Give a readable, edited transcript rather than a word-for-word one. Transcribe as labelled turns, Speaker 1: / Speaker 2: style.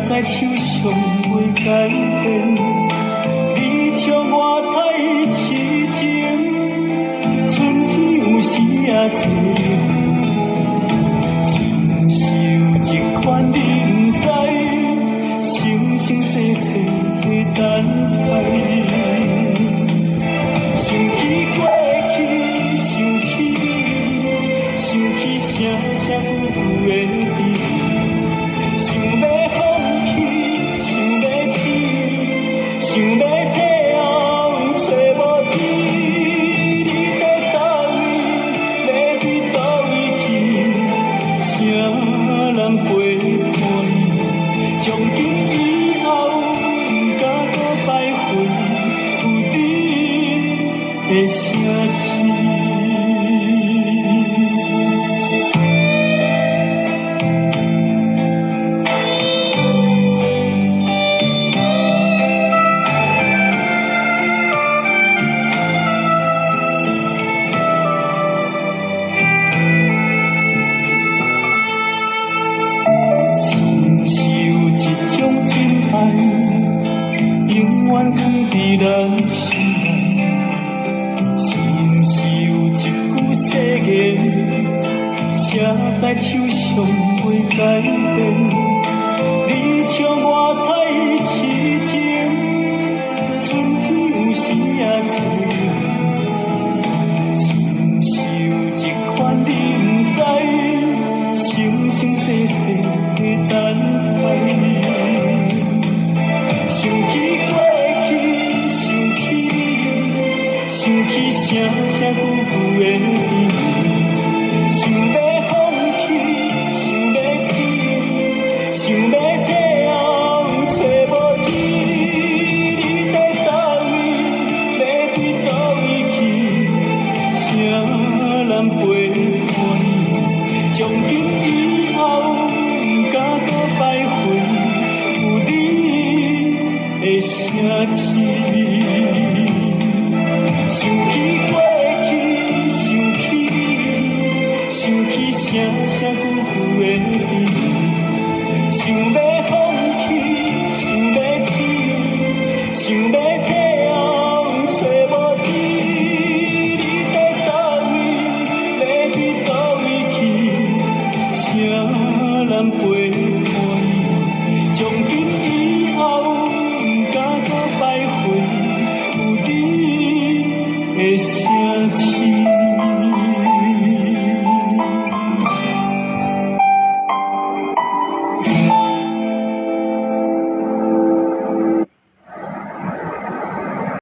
Speaker 1: 在手上袂改变。你笑我太痴情，春天有时也多。是毋是有一款你不知，生生世世的等待。想起过去，想起你，想起声声有的你。想要放弃，想要醒，想要退后，找无天。你在倒位，要去倒位去？啥人陪伴你？从今以后，不敢搁摆回有你的城市。永远藏伫咱心内，是毋是有一句誓言，写在手上袂改变？